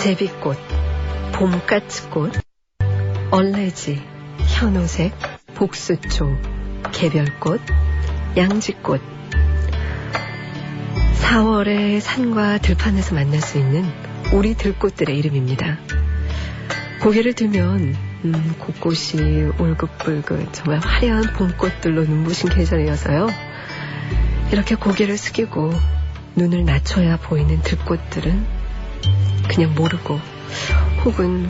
제비꽃, 봄까치꽃, 얼레지, 현오색, 복수초, 개별꽃, 양지꽃. 4월의 산과 들판에서 만날 수 있는 우리 들꽃들의 이름입니다. 고개를 들면 곳곳이 울긋불긋 정말 화려한 봄꽃들로 눈부신 계절이어서요. 이렇게 고개를 숙이고 눈을 낮춰야 보이는 들꽃들은 그냥 모르고 혹은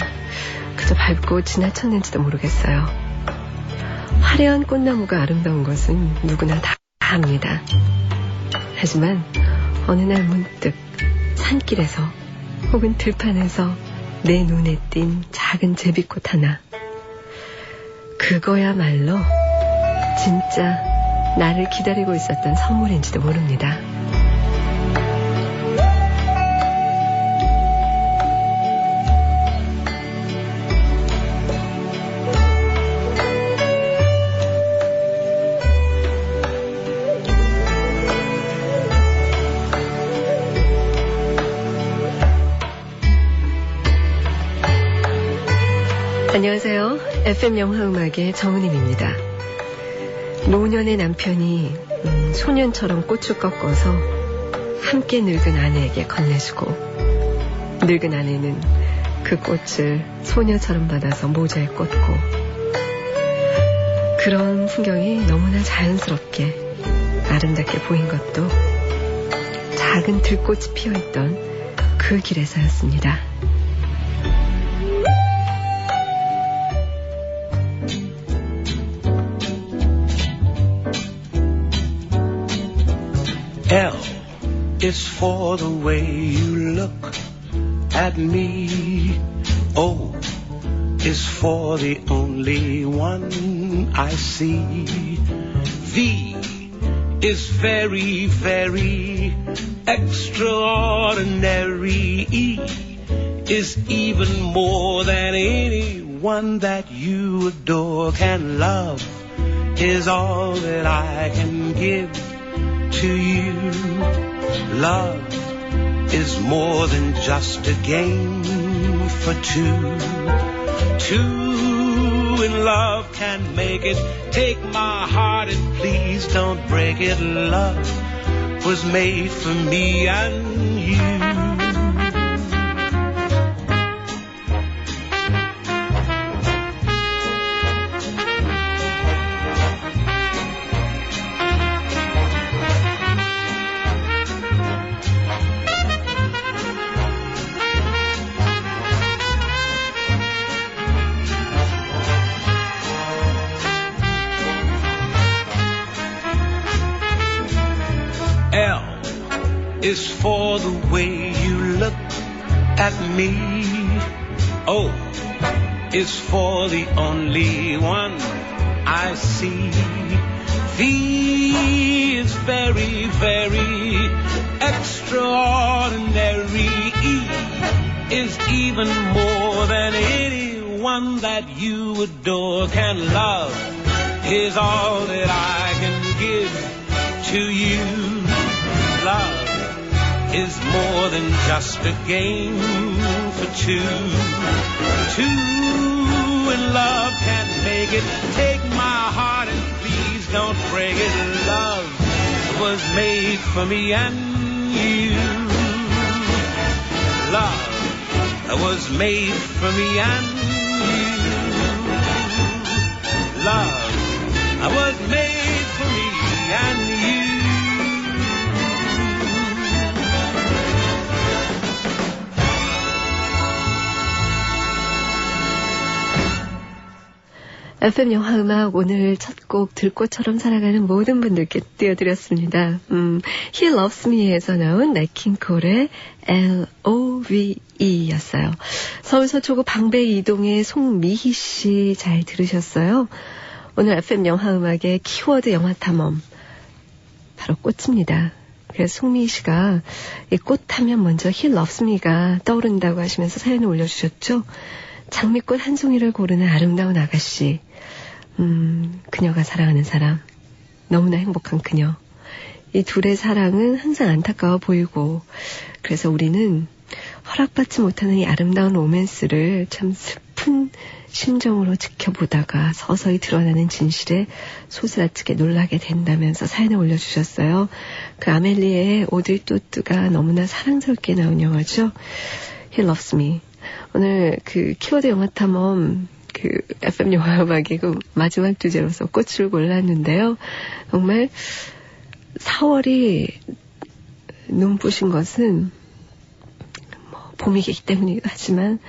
그저 밟고 지나쳤는지도 모르겠어요. 화려한 꽃나무가 아름다운 것은 누구나 다 압니다. 하지만 어느 날 문득 산길에서 혹은 들판에서 내 눈에 띈 작은 제비꽃 하나, 그거야말로 진짜 나를 기다리고 있었던 선물인지도 모릅니다. 안녕하세요. FM 영화음악의 정은임입니다. 노년의 남편이 소년처럼 꽃을 꺾어서 함께 늙은 아내에게 건네주고 늙은 아내는 그 꽃을 소녀처럼 받아서 모자에 꽂고 그런 풍경이 너무나 자연스럽게 아름답게 보인 것도 작은 들꽃이 피어있던 그 길에서였습니다. L is for the way you look at me. O is for the only one I see. V is very, very extraordinary. E is even more than anyone that you adore can love. Is all that I can give to you. Love is more than just a game for two. Two in love can make it. Take my heart and please don't break it. Love was made for me and you. L is for the way you look at me. O is for the only one I see. V is very, very extraordinary. E is even more than anyone that you adore can love. Is all that I can give to you. Love is more than just a game for two. Two in love can make it. Take my heart and please don't break it. Love was made for me and you. Love was made for me and you. Love was made for me and you. FM 영화음악 오늘 첫 곡 들꽃처럼 살아가는 모든 분들께 띄워드렸습니다. He Loves Me에서 나온 넷 킹 콜의 L.O.V.E 였어요. 서울 서초구 방배 이동의 송미희 씨 잘 들으셨어요? 오늘 FM 영화음악의 키워드 영화탐험 바로 꽃입니다. 그래서 송미희 씨가 이 꽃 하면 먼저 He Loves Me가 떠오른다고 하시면서 사연을 올려주셨죠. 장미꽃 한 송이를 고르는 아름다운 아가씨. 그녀가 사랑하는 사람, 너무나 행복한 그녀. 이 둘의 사랑은 항상 안타까워 보이고, 그래서 우리는 허락받지 못하는 이 아름다운 로맨스를 참 슬픈 심정으로 지켜보다가 서서히 드러나는 진실에 소스라치게 놀라게 된다면서 사연을 올려주셨어요. 그 아멜리의 오드리 또뚜가 너무나 사랑스럽게 나온 영화죠. He Loves Me. 오늘 그 키워드 영화 탐험 그 FM 영화 음악의 그 마지막 주제로서 꽃을 골랐는데요. 정말 4월이 눈부신 것은 뭐 봄이기 때문이기도 하지만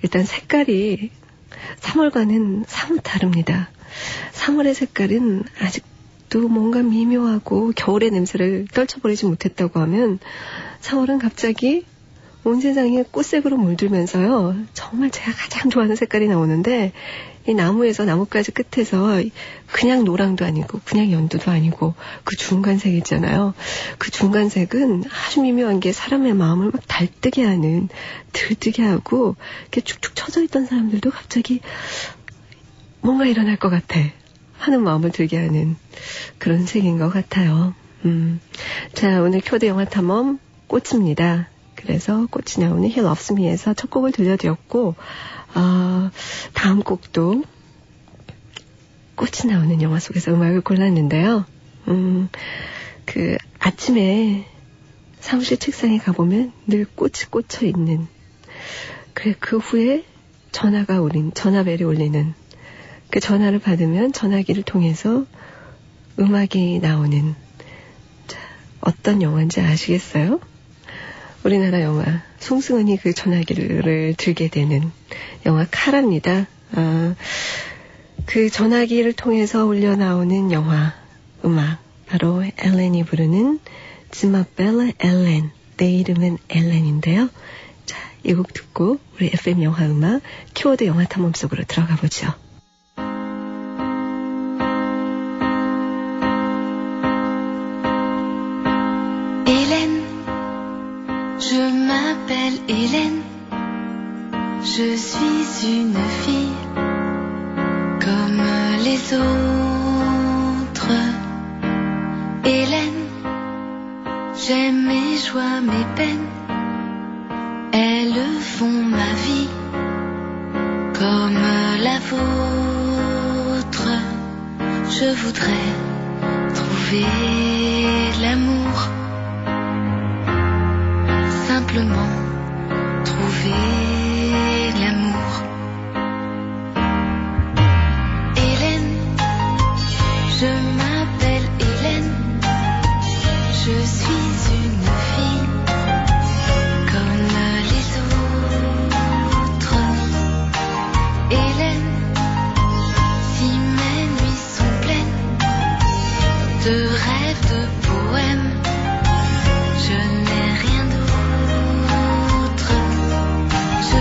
일단 색깔이 3월과는 사뭇 다릅니다. 3월의 색깔은 아직도 뭔가 미묘하고 겨울의 냄새를 떨쳐버리지 못했다고 하면 4월은 갑자기 온 세상이 꽃색으로 물들면서요. 정말 제가 가장 좋아하는 색깔이 나오는데 이 나무에서 나뭇가지 끝에서 그냥 노랑도 아니고 그냥 연두도 아니고 그 중간색 있잖아요. 그 중간색은 아주 미묘한 게 사람의 마음을 막 달뜨게 하는, 들뜨게 하고 이렇게 축축 처져 있던 사람들도 갑자기 뭔가 일어날 것 같아 하는 마음을 들게 하는 그런 색인 것 같아요. 자, 오늘 키워드 영화 탐험 꽃입니다. 그래서 꽃이 나오는 He Loves Me에서 첫 곡을 들려드렸고 다음 곡도 꽃이 나오는 영화 속에서 음악을 골랐는데요. 그 아침에 사무실 책상에 가보면 늘 꽃이 꽂혀 있는, 그래 그 후에 전화벨이 울리는, 그 전화를 받으면 전화기를 통해서 음악이 나오는, 자, 어떤 영화인지 아시겠어요? 우리나라 영화 송승헌이 그 전화기를 들게 되는 영화 카라입니다. 그 전화기를 통해서 울려 나오는 영화 음악, 바로 엘렌이 부르는 지마벨라 엘렌, 내 이름은 엘렌인데요. 자, 이 곡 듣고 우리 FM 영화 음악 키워드 영화 탐험 속으로 들어가 보죠. Je m'appelle Hélène, je suis une fille comme les autres. Hélène, j'aime mes joies, mes peines, elles font ma vie comme la vôtre. Je voudrais trouver l'amour, simplement trouver l'amour. Hélène, je m'appelle Hélène, je suis une fille comme les autres. Hélène, si mes nuits sont pleines de rêves, de poèmes, je n'ai rien d'autre. Je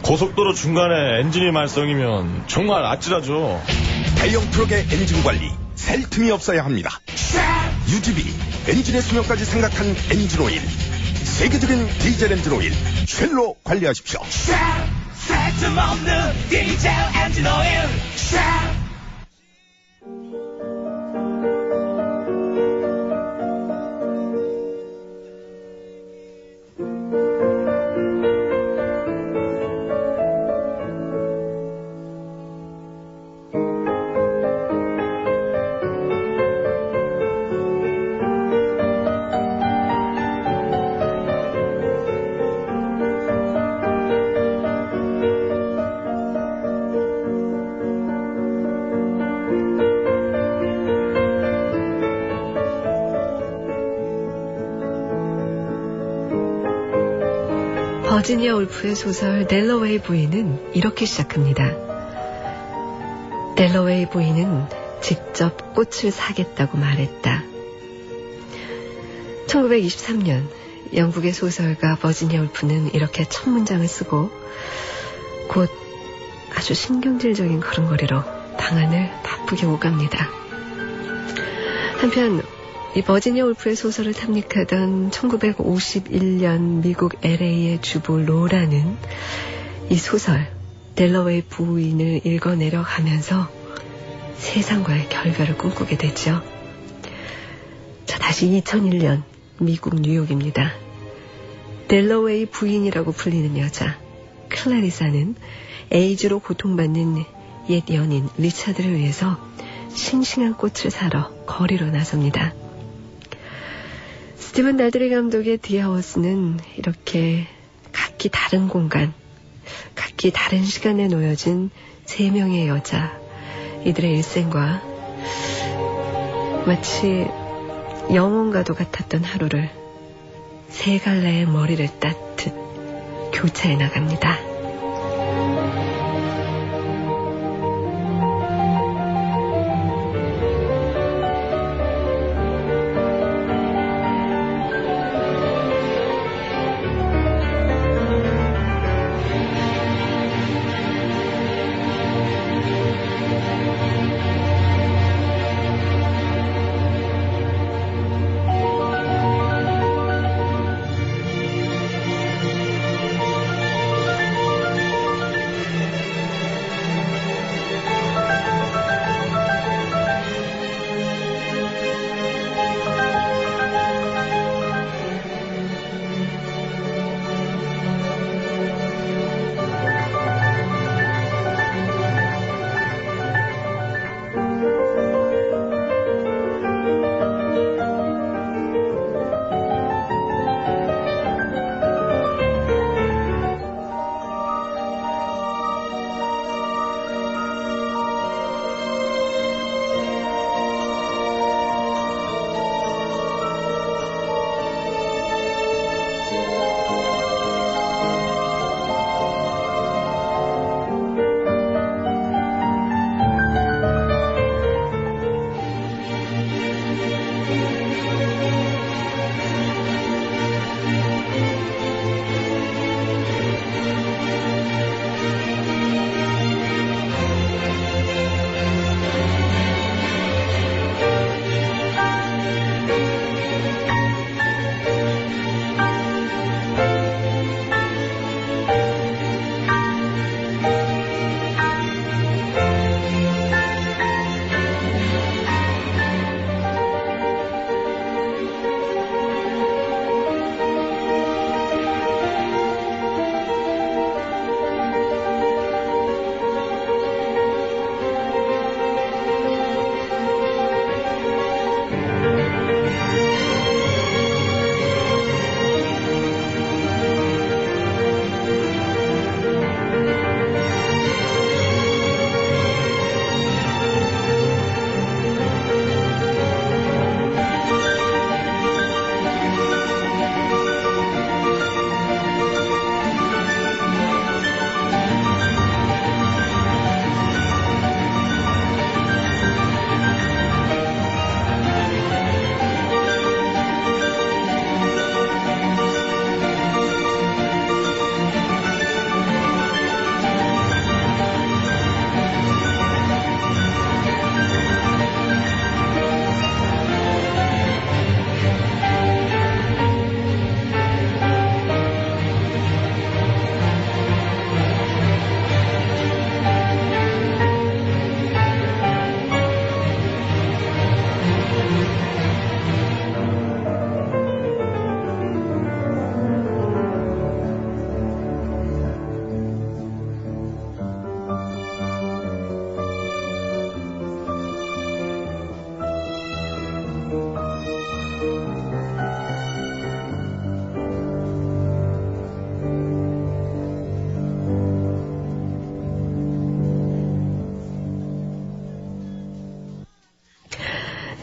고속도로 중간에 엔진이 말썽이면 정말 아찔하죠. 대형 트럭의 엔진 관리 셀 틈이 없어야 합니다. 유지비, 엔진의 수명까지 생각한 엔진 오일. 세계적인 디젤 엔진 오일 쉘로 관리하십시오. 셀 틈 없는 디젤 엔진 오일. 버지니아 울프의 소설 델러웨이 부인은 이렇게 시작합니다. 델러웨이 부인은 직접 꽃을 사겠다고 말했다. 1923년 영국의 소설가 버지니아 울프는 이렇게 첫 문장을 쓰고 곧 아주 신경질적인 걸음걸이로 방안을 바쁘게 오갑니다. 한편 이 버지니아 울프의 소설을 탐닉하던 1951년 미국 LA의 주부 로라는 이 소설 델러웨이 부인을 읽어내려가면서 세상과의 결별을 꿈꾸게 되죠. 자, 다시 2001년 미국 뉴욕입니다. 델러웨이 부인이라고 불리는 여자 클래리사는 에이즈로 고통받는 옛 연인 리차드를 위해서 싱싱한 꽃을 사러 거리로 나섭니다. 스티븐 달드리 감독의 디아워스는 이렇게 각기 다른 공간, 각기 다른 시간에 놓여진 세 명의 여자, 이들의 일생과 마치 영혼과도 같았던 하루를 세 갈래의 머리를 땄듯 교차해 나갑니다.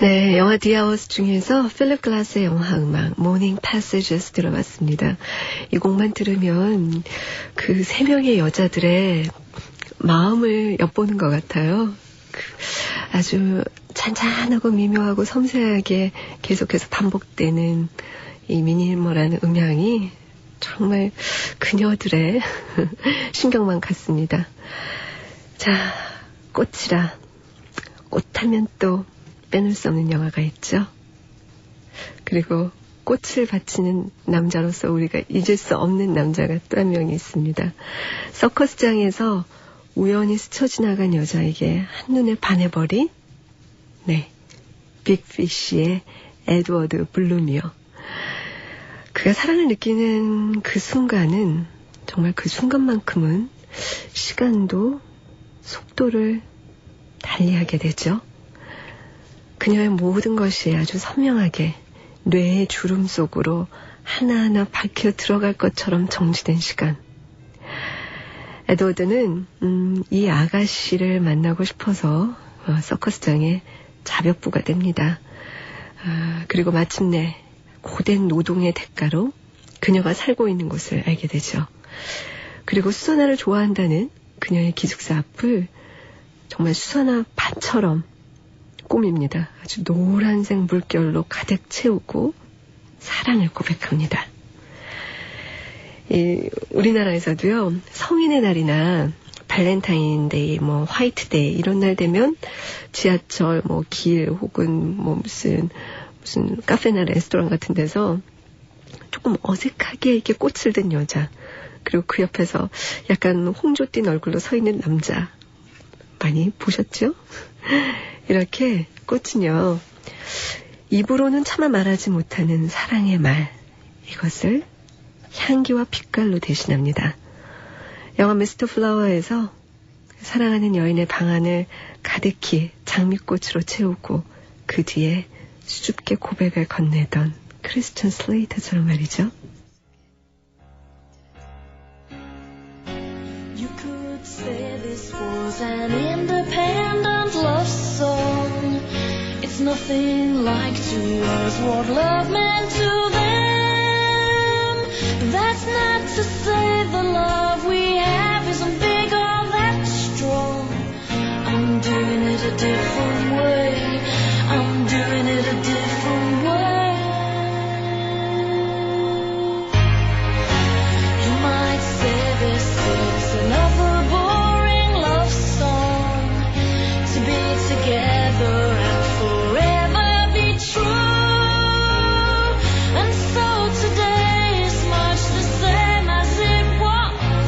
네, 영화 디아워스 중에서 필립 글라스의 영화 음악 모닝 패시지스 들어봤습니다. 이 곡만 들으면 그 세 명의 여자들의 마음을 엿보는 것 같아요. 아주 잔잔하고 미묘하고 섬세하게 계속해서 반복되는 이 미니멀한 음향이 정말 그녀들의 신경만 같습니다. 자, 꽃이라 꽃하면 또 빼놓을 수 없는 영화가 있죠. 그리고 꽃을 바치는 남자로서 우리가 잊을 수 없는 남자가 또 한 명이 있습니다. 서커스장에서 우연히 스쳐 지나간 여자에게 한눈에 반해버린 빅피쉬의 에드워드 블룸이요. 그가 사랑을 느끼는 그 순간은 정말 그 순간만큼은 시간도 속도를 달리하게 되죠. 그녀의 모든 것이 아주 선명하게 뇌의 주름 속으로 하나하나 밝혀 들어갈 것처럼 정지된 시간. 에드워드는 이 아가씨를 만나고 싶어서 서커스장의 자벽부가 됩니다. 그리고 마침내 고된 노동의 대가로 그녀가 살고 있는 곳을 알게 되죠. 그리고 수선화를 좋아한다는 그녀의 기숙사 앞을 정말 수선화 밭처럼 꿈입니다. 아주 노란색 물결로 가득 채우고 사랑을 고백합니다. 우리나라에서도요, 성인의 날이나 발렌타인데이, 화이트데이 이런 날 되면 지하철, 길 혹은 무슨 카페나 레스토랑 같은 데서 조금 어색하게 이렇게 꽃을 든 여자, 그리고 그 옆에서 약간 홍조 띤 얼굴로 서 있는 남자 많이 보셨죠? 이렇게 꽃은요, 입으로는 차마 말하지 못하는 사랑의 말, 이것을 향기와 빛깔로 대신합니다. 영화 미스터 플라워에서 사랑하는 여인의 방안을 가득히 장미꽃으로 채우고 그 뒤에 수줍게 고백을 건네던 크리스천 슬레이터처럼 말이죠. You could say this was an independent love song. It's nothing like to us what love meant to them. That's not to say the love we have isn't big or that strong. I'm doing it a different way. I'm doing it a different way. You might say this is another boring love song. To be together and forever be true. And so today is much the same as it was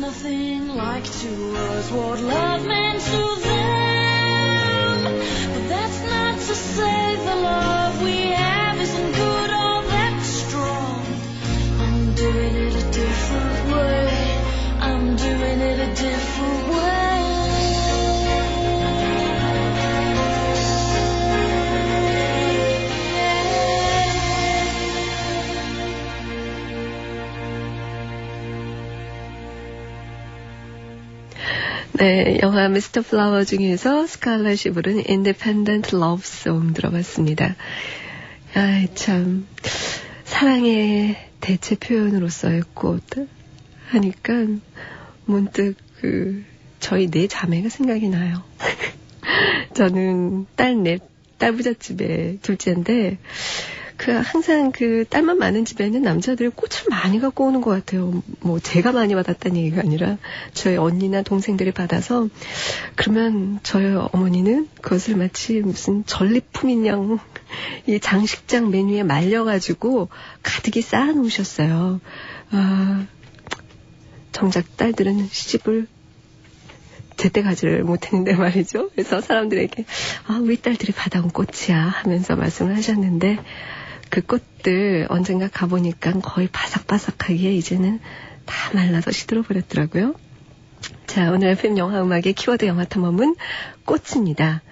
nothing like to us what love meant to them. But that's not to say the love we have isn't good or that strong. I'm doing it a different way. I'm doing it a different way. 네, 영화 미스터 플라워 중에서 스칼렛이 부른 Independent Love Song 들어봤습니다. 아, 참 사랑의 대체 표현으로서의 꽃 하니까 문득 저희 네 자매가 생각이 나요. 저는 딸 부잣집의 둘째인데 항상 딸만 많은 집에는 남자들이 꽃을 많이 갖고 오는 것 같아요. 뭐 제가 많이 받았다는 얘기가 아니라 저희 언니나 동생들이 받아서 그러면 저희 어머니는 그것을 마치 무슨 전리품인 양 이 장식장 메뉴에 말려가지고 가득히 쌓아놓으셨어요. 아, 정작 딸들은 시집을 제때 가지를 못했는데 말이죠. 그래서 사람들에게 우리 딸들이 받아온 꽃이야 하면서 말씀을 하셨는데 그 꽃들 언젠가 가보니까 거의 바삭바삭하게 이제는 다 말라서 시들어버렸더라고요. 자, 오늘 FM 영화음악의 키워드 영화탐험은 꽃입니다.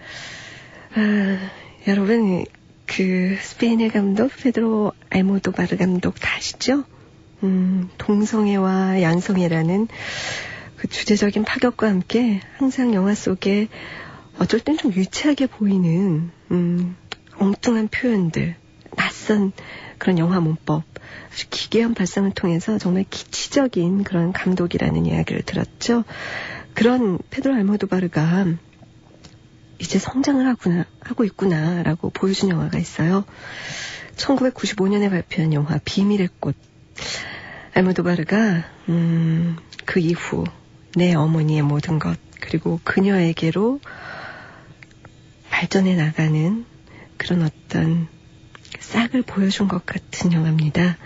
여러분 스페인의 감독 페드로 알모도바르 감독 다 아시죠? 동성애와 양성애라는 그 주제적인 파격과 함께 항상 영화 속에 어쩔 땐 좀 유치하게 보이는 엉뚱한 표현들, 낯선 그런 영화 문법, 아주 기괴한 발상을 통해서 정말 기치적인 그런 감독이라는 이야기를 들었죠. 그런 페드로 알모도바르가 이제 성장을 하고 있구나라고 보여준 영화가 있어요. 1995년에 발표한 영화 비밀의 꽃. 알모도바르가 그 이후 내 어머니의 모든 것 그리고 그녀에게로 발전해 나가는 그런 어떤 싹을 보여준 것 같은 영화입니다.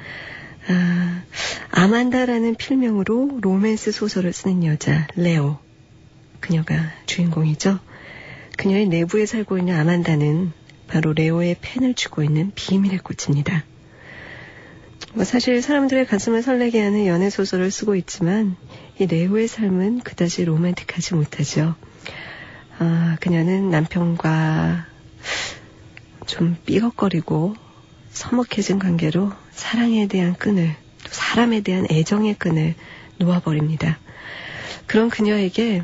아만다라는 필명으로 로맨스 소설을 쓰는 여자 레오, 그녀가 주인공이죠. 그녀의 내부에 살고 있는 아만다는 바로 레오의 펜을 쥐고 있는 비밀의 꽃입니다. 사실 사람들의 가슴을 설레게 하는 연애소설을 쓰고 있지만 이 레오의 삶은 그다지 로맨틱하지 못하죠. 그녀는 남편과 좀 삐걱거리고 서먹해진 관계로 사랑에 대한 끈을, 또 사람에 대한 애정의 끈을 놓아버립니다. 그런 그녀에게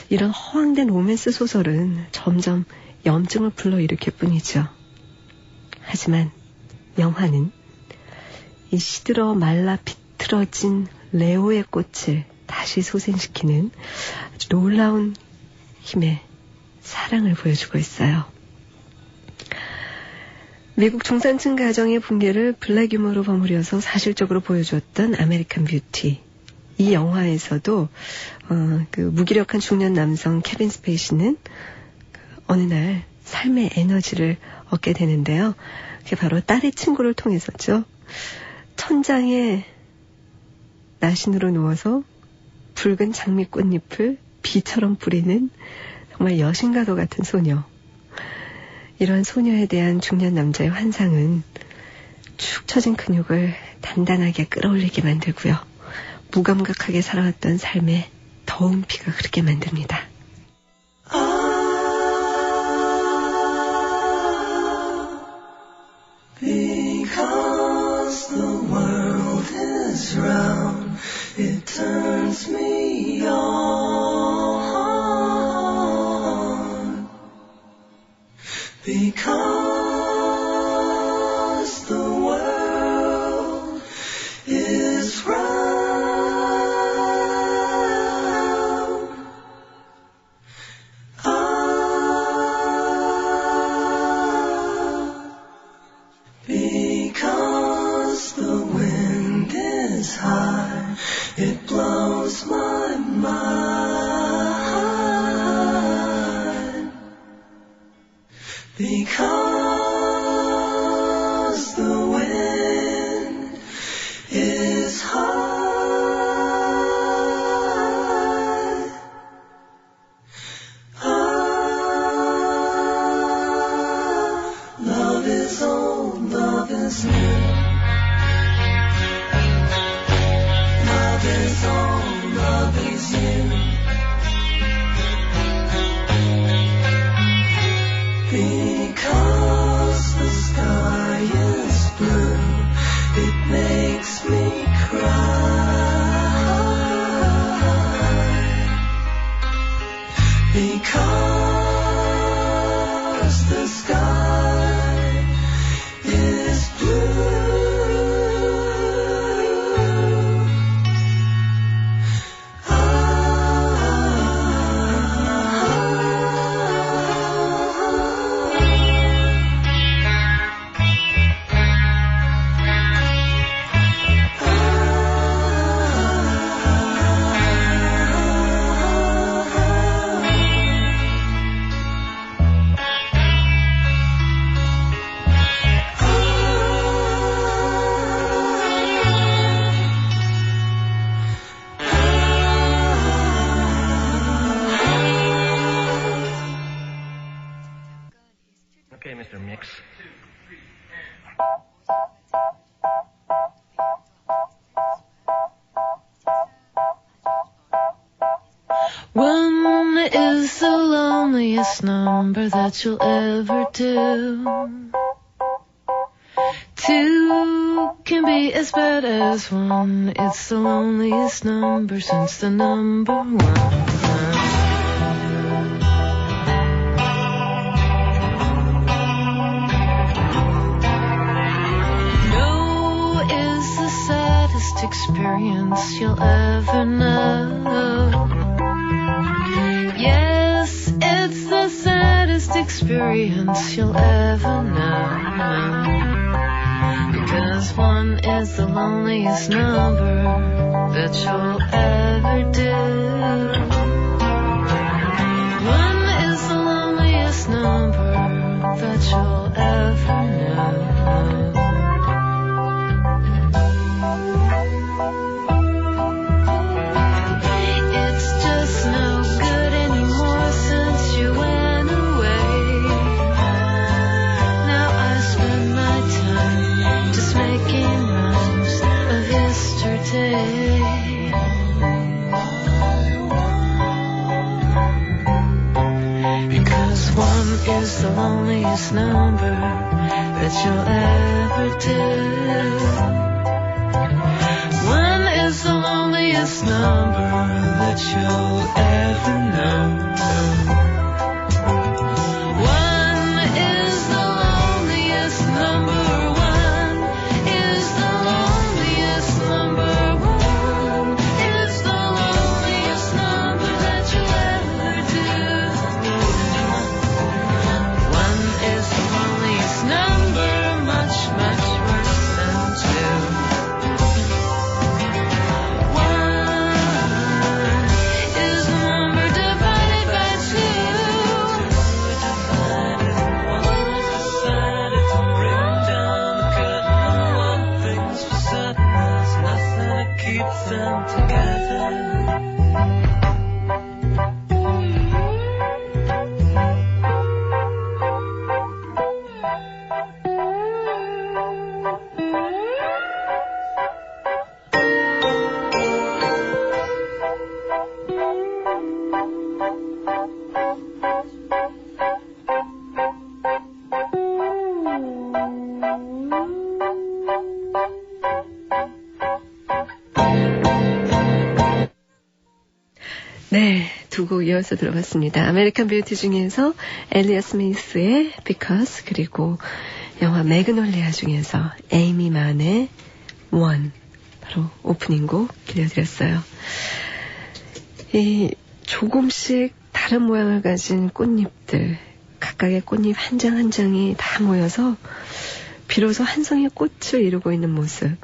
이런 허황된 로맨스 소설은 점점 염증을 불러일으킬 뿐이죠. 하지만 영화는 이 시들어 말라 비틀어진 레오의 꽃을 다시 소생시키는 아주 놀라운 힘의 사랑을 보여주고 있어요. 미국 중산층 가정의 붕괴를 블랙 유머로 버무려서 사실적으로 보여주었던 아메리칸 뷰티. 이 영화에서도 그 무기력한 중년 남성 케빈 스페이시는 어느 날 삶의 에너지를 얻게 되는데요. 그게 바로 딸의 친구를 통해서죠. 천장에 나신으로 누워서 붉은 장미꽃잎을 비처럼 뿌리는 정말 여신과도 같은 소녀. 이런 소녀에 대한 중년 남자의 환상은 축 처진 근육을 단단하게 끌어올리게 만들고요. 무감각하게 살아왔던 삶에 더운 피가 흐르게 만듭니다. Because the world is round, it turns me on. Because the world is round, because the wind is high, it blows my mind. Because the wind is high. One is the loneliest number that you'll ever do. Two can be as bad as one. It's the loneliest number since the number one. No is the saddest experience you'll ever know. Yes, it's the saddest experience you'll ever know. Because one is the loneliest number that you'll ever do. One is the loneliest number that you'll ever know. It's just no good anymore since you went away. Now I spend my time just making rhymes of yesterday. Because one is the loneliest number that you'll ever do. One is the loneliest number that you'll ever know. One is the loneliest number. One is the loneliest number. One is the loneliest number that you'll ever do. One is the loneliest number, much, much worse than two. Them together. 네, 두 곡 이어서 들어봤습니다. 아메리칸 뷰티 중에서 엘리어 스미스의 Because, 그리고 영화 매그놀리아 중에서 에이미 만의 One, 바로 오프닝 곡 들려드렸어요. 이 조금씩 다른 모양을 가진 꽃잎들, 각각의 꽃잎 한 장 한 장이 다 모여서 비로소 한 송이의 꽃을 이루고 있는 모습.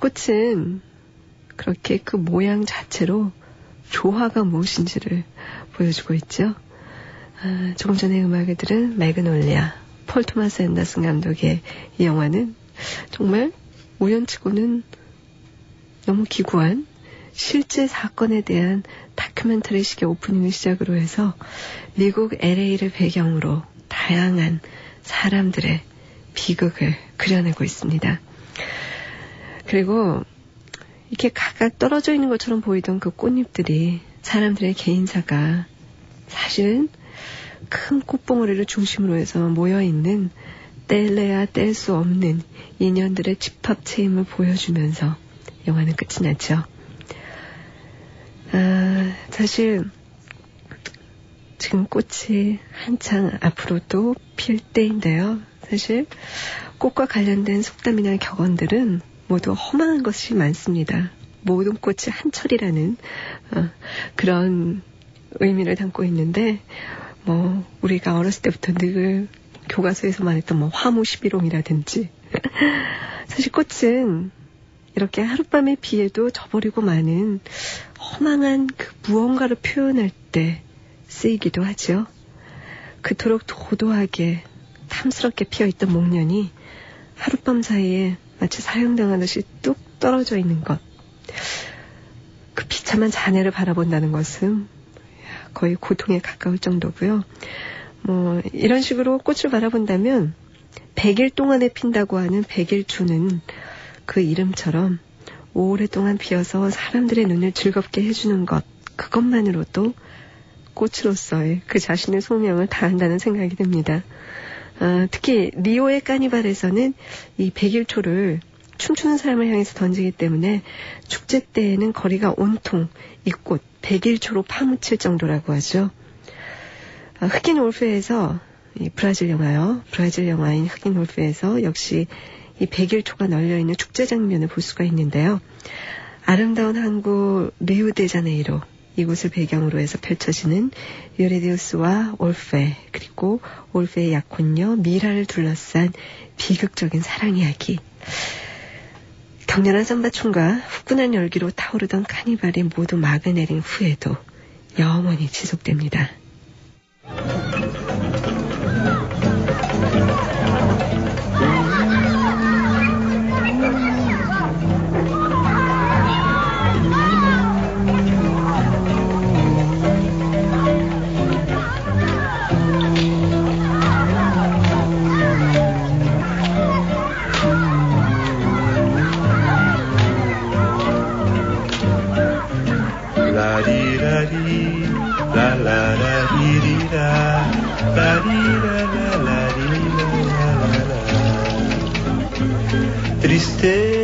꽃은 그렇게 그 모양 자체로 조화가 무엇인지를 보여주고 있죠. 조금 전에 음악을 들은 매그놀리아, 폴 토마스 앤더슨 감독의 이 영화는 정말 우연치고는 너무 기구한 실제 사건에 대한 다큐멘터리식의 오프닝을 시작으로 해서 미국 LA를 배경으로 다양한 사람들의 비극을 그려내고 있습니다. 그리고 이렇게 각각 떨어져 있는 것처럼 보이던 그 꽃잎들이 사람들의 개인사가 사실은 큰 꽃봉오리를 중심으로 해서 모여있는 뗄래야 뗄 수 없는 인연들의 집합체임을 보여주면서 영화는 끝이 났죠. 사실 지금 꽃이 한창 앞으로도 필 때인데요. 사실 꽃과 관련된 속담이나 격언들은 모두 허망한 것이 많습니다. 모든 꽃이 한철이라는 그런 의미를 담고 있는데, 우리가 어렸을 때부터 늘 교과서에서만 했던 화무시비롱이라든지 사실 꽃은 이렇게 하룻밤의 비에도 져버리고 마는 허망한 그 무언가를 표현할 때 쓰이기도 하죠. 그토록 도도하게 탐스럽게 피어있던 목련이 하룻밤 사이에 마치 사형당하듯이 뚝 떨어져 있는 것. 그 비참한 자네를 바라본다는 것은 거의 고통에 가까울 정도고요. 이런 식으로 꽃을 바라본다면 100일 동안에 핀다고 하는 백일초는 그 이름처럼 오랫동안 피어서 사람들의 눈을 즐겁게 해주는 것, 그것만으로도 꽃으로서의 그 자신의 소명을 다한다는 생각이 듭니다. 특히 리오의 까니발에서는 이 백일초를 춤추는 사람을 향해서 던지기 때문에 축제 때에는 거리가 온통 이 꽃 백일초로 파묻힐 정도라고 하죠. 흑인 올페에서 이 브라질 영화인 흑인 올페에서 역시 이 백일초가 널려있는 축제 장면을 볼 수가 있는데요. 아름다운 항구 리우데자네이로, 이곳을 배경으로 해서 펼쳐지는 유리디우스와 올페, 그리고 올페의 약혼녀 미라를 둘러싼 비극적인 사랑 이야기. 격렬한 삼바춤과 후끈한 열기로 타오르던 카니발이 모두 막아내린 후에도 영원히 지속됩니다.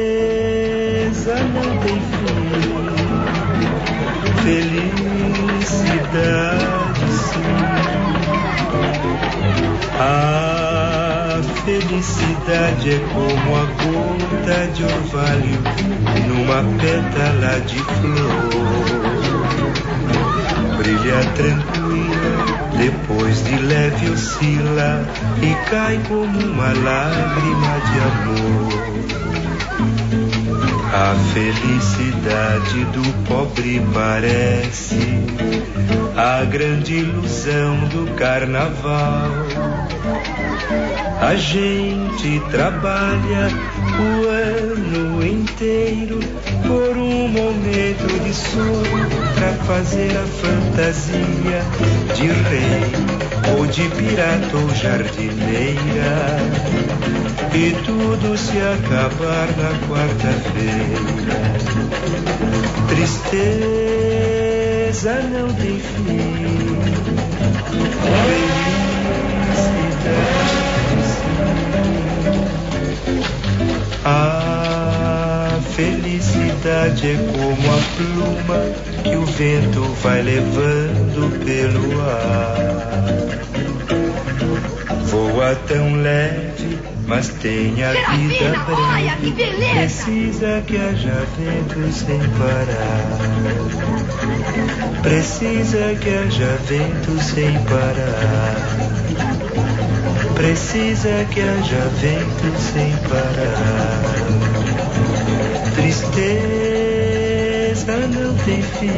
Tristeza não tem fim, felicidade sim. A felicidade é como a gota de orvalho numa pétala de flor. Brilha tranquila, depois de leve oscila e cai como uma lágrima de amor. A felicidade do pobre parece a grande ilusão do carnaval. A gente trabalha o ano inteiro por um momento de sono pra fazer a fantasia de rei ou de pirata ou jardineira. E tudo se acabar na quarta-feira. Tristeza não tem fim, felicidade sim. A felicidade é como a pluma que o vento vai levando pelo ar. Voa tão leve, mas tem a vida breve. Precisa que haja vento sem parar. Precisa que haja vento sem parar. Precisa que haja vento sem parar. Tristeza não tem fim.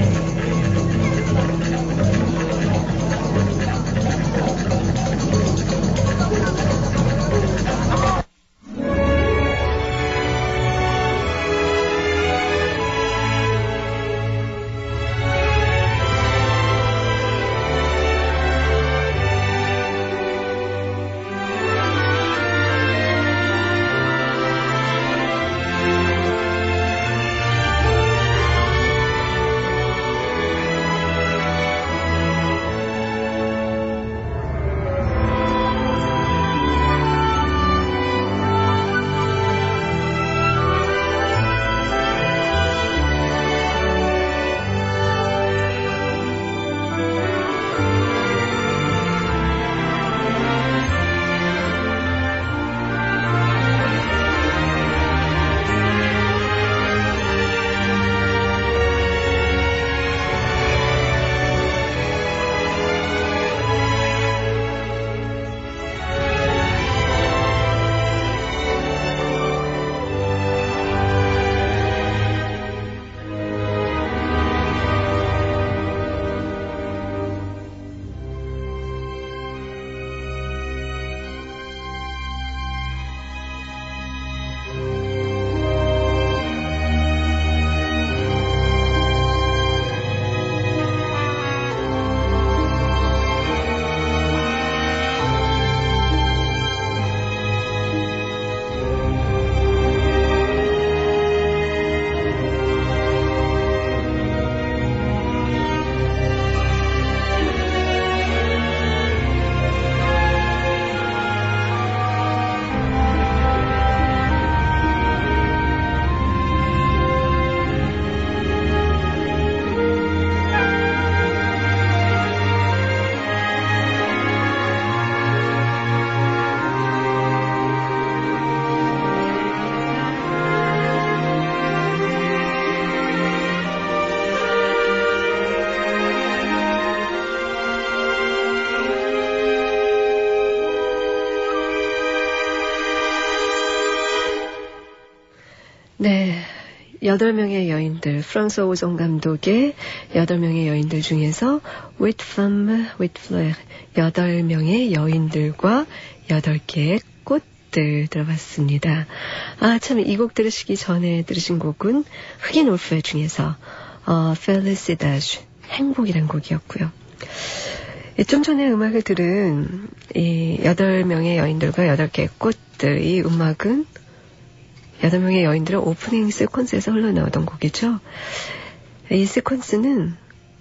8명의 여인들, 프랑스어 오정 감독의 8명의 여인들 중에서 Huit femmes, huit fleurs, 8명의 여인들과 8개의 꽃들 들어봤습니다. 아, 참, 이 곡 들으시기 전에 들으신 곡은 흑인 울프 중에서 Felicidade, 행복이란 곡이었고요. 좀 전에 음악을 들은 이 8명의 여인들과 8개의 꽃들, 이 음악은 8명의 여인들의 오프닝 시퀀스에서 흘러나오던 곡이죠. 이 시퀀스는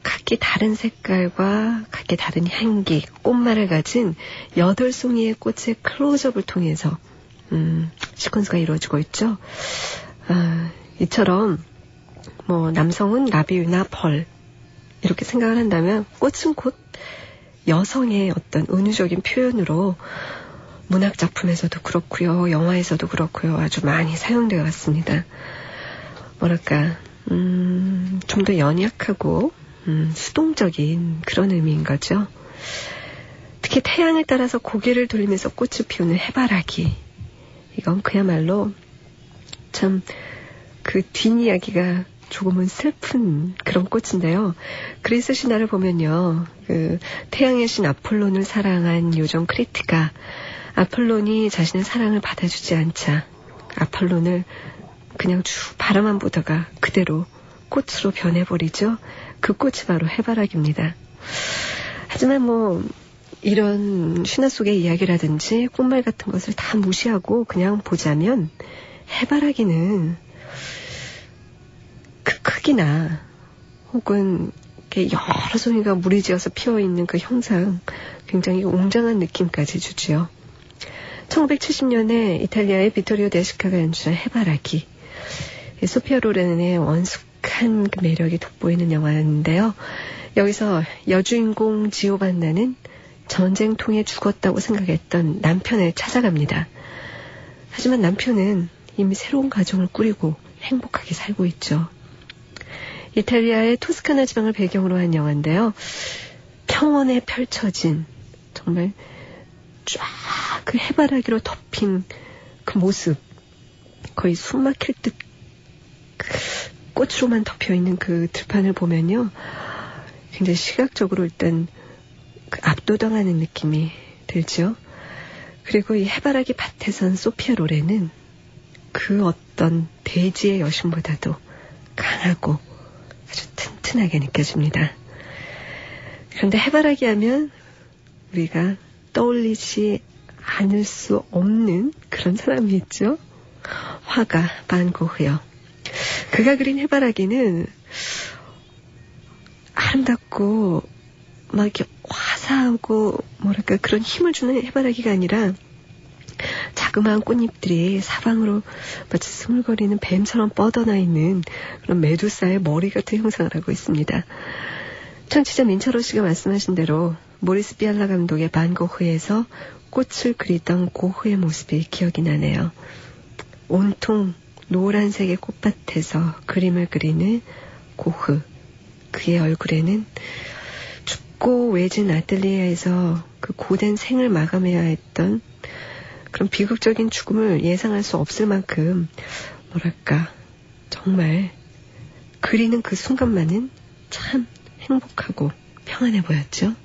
각기 다른 색깔과 각기 다른 향기, 꽃말을 가진 8송이의 꽃의 클로즈업을 통해서 시퀀스가 이루어지고 있죠. 이처럼 뭐 남성은 라비유나 펄 이렇게 생각을 한다면 꽃은 곧 여성의 어떤 은유적인 표현으로 문학작품에서도 그렇고요, 영화에서도 그렇고요, 아주 많이 사용되어 왔습니다. 뭐랄까, 좀 더 연약하고 수동적인 그런 의미인 거죠. 특히 태양을 따라서 고개를 돌리면서 꽃을 피우는 해바라기, 이건 그야말로 참 그 뒷이야기가 조금은 슬픈 그런 꽃인데요. 그리스 신화를 보면요, 그 태양의 신 아폴론을 사랑한 요정 크리트가 아폴론이 자신의 사랑을 받아주지 않자 아폴론을 그냥 쭉 바라만 보다가 그대로 꽃으로 변해버리죠. 그 꽃이 바로 해바라기입니다. 하지만 뭐 이런 신화 속의 이야기라든지 꽃말 같은 것을 다 무시하고 그냥 보자면 해바라기는 그 크기나 혹은 이렇게 여러 송이가 무리지어서 피어있는 그 형상, 굉장히 웅장한 느낌까지 주지요. 1970년에 이탈리아의 비토리오 데시카가 연출한 해바라기, 소피아 로렌의 원숙한 그 매력이 돋보이는 영화인데요. 여기서 여주인공 지오반나는 전쟁통에 죽었다고 생각했던 남편을 찾아갑니다. 하지만 남편은 이미 새로운 가정을 꾸리고 행복하게 살고 있죠. 이탈리아의 토스카나 지방을 배경으로 한 영화인데요. 평원에 펼쳐진 정말 쫙 그 해바라기로 덮인 그 모습, 거의 숨 막힐 듯 꽃으로만 덮여있는 그 들판을 보면요, 굉장히 시각적으로 일단 그 압도당하는 느낌이 들죠. 그리고 이 해바라기 밭에 선 소피아 로렌은 그 어떤 대지의 여신보다도 강하고 아주 튼튼하게 느껴집니다. 그런데 해바라기 하면 우리가 떠올리지 않을 수 없는 그런 사람이 있죠. 화가 반 고흐요. 그가 그린 해바라기는 아름답고 막 이렇게 화사하고 뭐랄까 그런 힘을 주는 해바라기가 아니라 자그마한 꽃잎들이 사방으로 마치 스물거리는 뱀처럼 뻗어나 있는 그런 메두사의 머리 같은 형상을 하고 있습니다. 청취자 민철호 씨가 말씀하신 대로 모리스 비알라 감독의 반 고흐에서 꽃을 그리던 고흐의 모습이 기억이 나네요. 온통 노란색의 꽃밭에서 그림을 그리는 고흐, 그의 얼굴에는 춥고 외진 아틀리에에서 그 고된 생을 마감해야 했던 그런 비극적인 죽음을 예상할 수 없을 만큼 뭐랄까 정말 그리는 그 순간만은 참 행복하고 평안해 보였죠.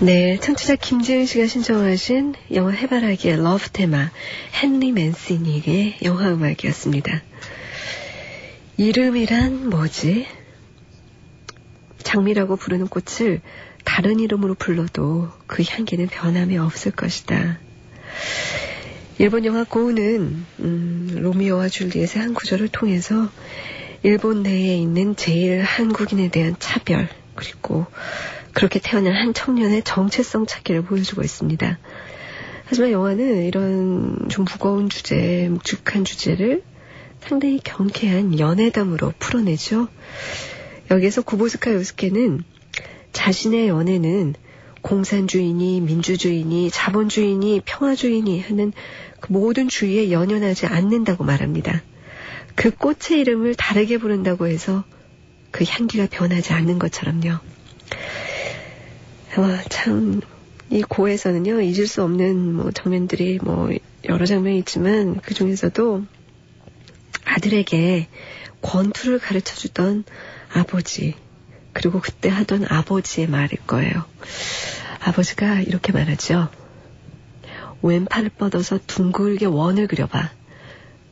네, 청취자 김재은 씨가 신청하신 영화 해바라기의 러브 테마 헨리 맨시니의 영화 음악이었습니다. 이름이란 뭐지? 장미라고 부르는 꽃을 다른 이름으로 불러도 그 향기는 변함이 없을 것이다. 일본 영화 고우는 로미오와 줄리엣의 한 구절을 통해서 일본 내에 있는 제일 한국인에 대한 차별, 그리고 그렇게 태어난 한 청년의 정체성 찾기를 보여주고 있습니다. 하지만 영화는 이런 좀 무거운 주제, 묵직한 주제를 상당히 경쾌한 연애담으로 풀어내죠. 여기에서 구보스카 요스케는 자신의 연애는 공산주의니 민주주의니 자본주의니 평화주의니 하는 그 모든 주의에 연연하지 않는다고 말합니다. 그 꽃의 이름을 다르게 부른다고 해서 그 향기가 변하지 않는 것처럼요. 참, 이 고에서는요, 잊을 수 없는 장면들이 여러 장면이 있지만 그 중에서도 아들에게 권투를 가르쳐주던 아버지, 그리고 그때 하던 아버지의 말일 거예요. 아버지가 이렇게 말하죠. 왼팔을 뻗어서 둥글게 원을 그려봐.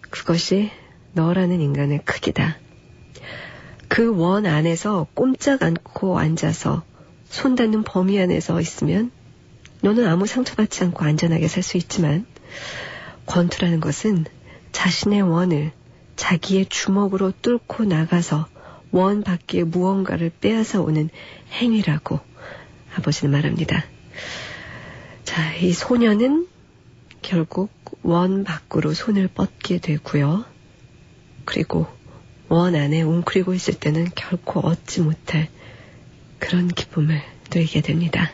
그것이 너라는 인간의 크기다. 그 원 안에서 꼼짝 않고 앉아서 손 닿는 범위 안에서 있으면 너는 아무 상처받지 않고 안전하게 살 수 있지만 권투라는 것은 자신의 원을 자기의 주먹으로 뚫고 나가서 원 밖에 무언가를 빼앗아 오는 행위라고 아버지는 말합니다. 자, 이 소녀는 결국 원 밖으로 손을 뻗게 되고요. 그리고 원 안에 웅크리고 있을 때는 결코 얻지 못할 그런 기쁨을 누리게 됩니다.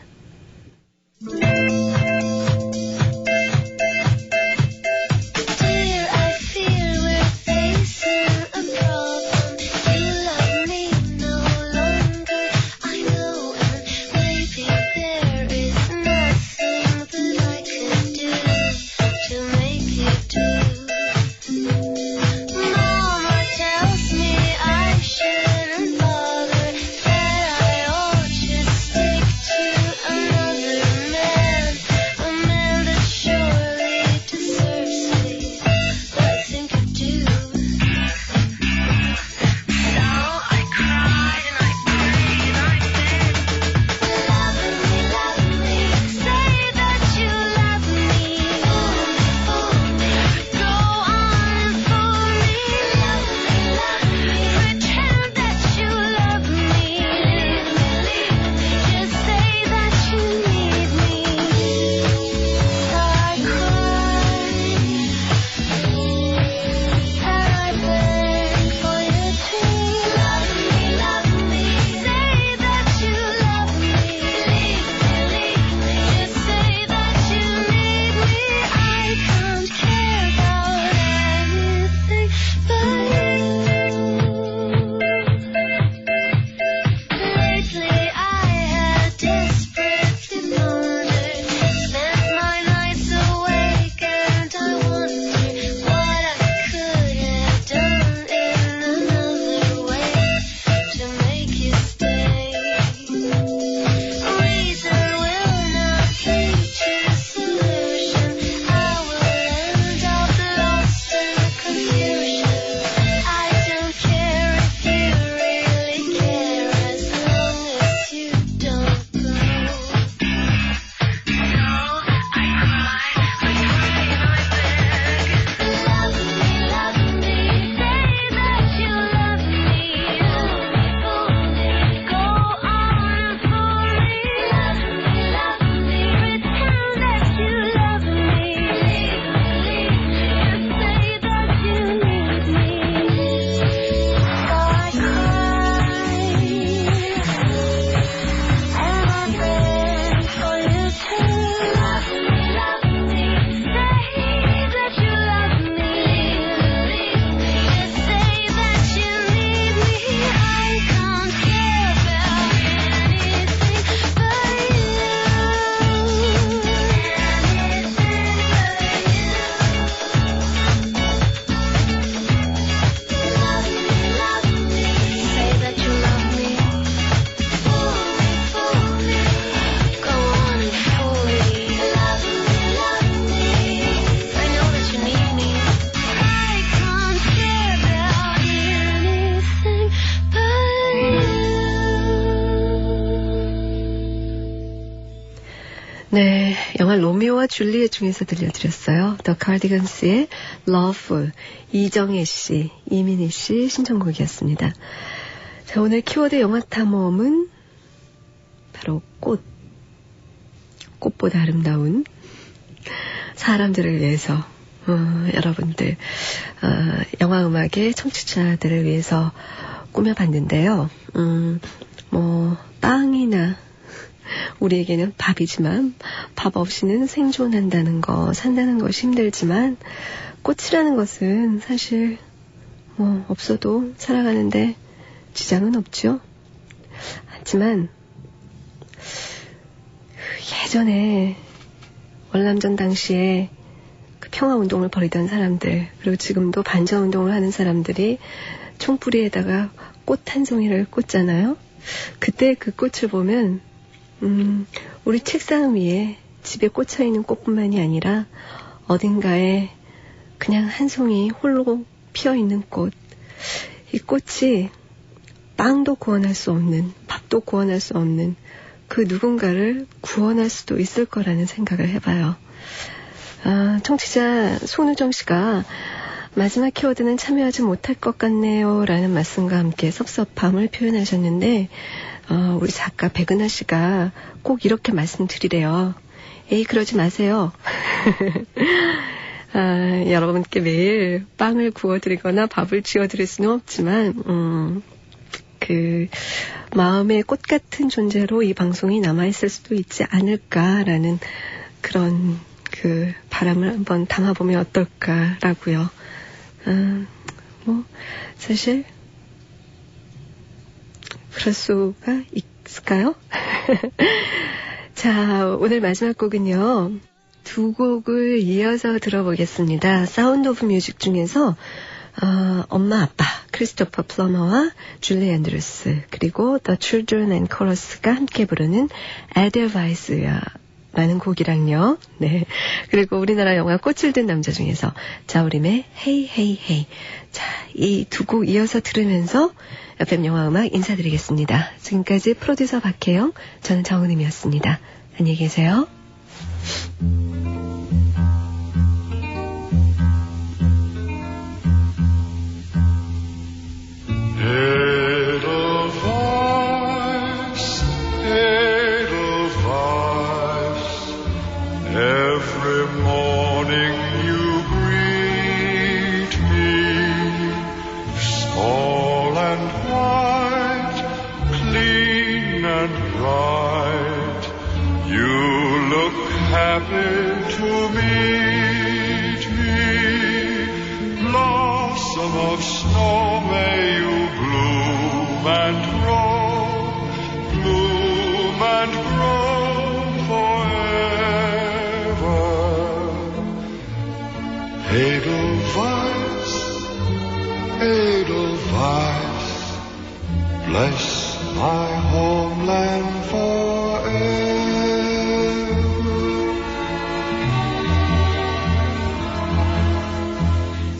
네, 영화 로미오와 줄리엣 중에서 들려드렸어요. 더 카디건스의 Loveful, 이정혜 씨, 이민희 씨 신청곡이었습니다. 자, 오늘 키워드 영화 탐험은 바로 꽃. 꽃보다 아름다운 사람들을 위해서, 여러분들, 영화 음악의 청취자들을 위해서 꾸며봤는데요. 빵이나 우리에게는 밥이지만 밥 없이는 생존한다는 거, 산다는 것이 힘들지만 꽃이라는 것은 사실 없어도 살아가는데 지장은 없죠. 하지만 예전에 월남전 당시에 그 평화운동을 벌이던 사람들, 그리고 지금도 반전운동을 하는 사람들이 총뿌리에다가 꽃 한 송이를 꽂잖아요. 그때 그 꽃을 보면 우리 책상 위에 집에 꽂혀있는 꽃뿐만이 아니라 어딘가에 그냥 한 송이 홀로 피어있는 꽃, 이 꽃이 빵도 구원할 수 없는, 밥도 구원할 수 없는 그 누군가를 구원할 수도 있을 거라는 생각을 해봐요. 청취자 손우정 씨가 마지막 키워드는 참여하지 못할 것 같네요 라는 말씀과 함께 섭섭함을 표현하셨는데 우리 작가 백은하 씨가 꼭 이렇게 말씀드리래요. 에이, 그러지 마세요. 여러분께 매일 빵을 구워드리거나 밥을 지어드릴 수는 없지만 그 마음의 꽃 같은 존재로 이 방송이 남아있을 수도 있지 않을까라는 그런 그 바람을 한번 담아보면 어떨까라고요. 사실 그럴 수가 있을까요? 자, 오늘 마지막 곡은요. 두 곡을 이어서 들어보겠습니다. 사운드 오브 뮤직 중에서 엄마 아빠 크리스토퍼 플러머와 줄리 앤드루스, 그리고 The Children and Chorus가 함께 부르는 에델바이스야 라는 곡이랑요. 네. 그리고 우리나라 영화 꽃을 든 남자 중에서 자우림의 Hey Hey Hey. 자, 이 두 곡 이어서 들으면서 FM 영화 음악 인사드리겠습니다. 지금까지 프로듀서 박혜영, 저는 정은임이었습니다. 안녕히 계세요. Every morning you greet me, small and white, clean and bright. You look happy to meet me. Blossom of snow, may you bloom and grow, bloom and grow forever. Edelweiss, Edelweiss, bless my homeland forever.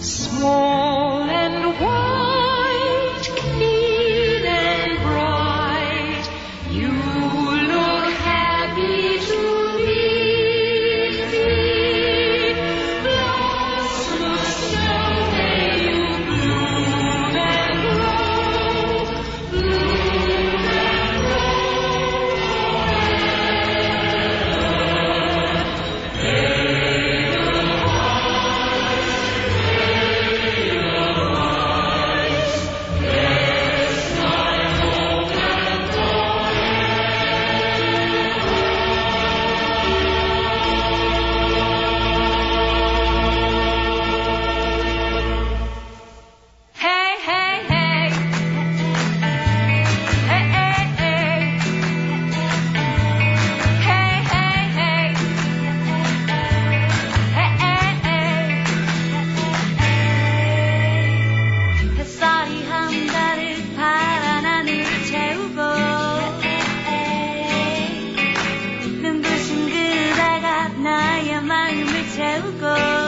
Small and white, clean and bright, you look happy to meet me. Blossom of snow, may you bloom and grow, bloom and grow Hey, hey, hey. Hey, hey, hey. Hey, hey, hey. Hey, hey, hey. 햇살이 한 달을 파란 하늘을 채우고 눈부신 그대가 나의 마음을 채우고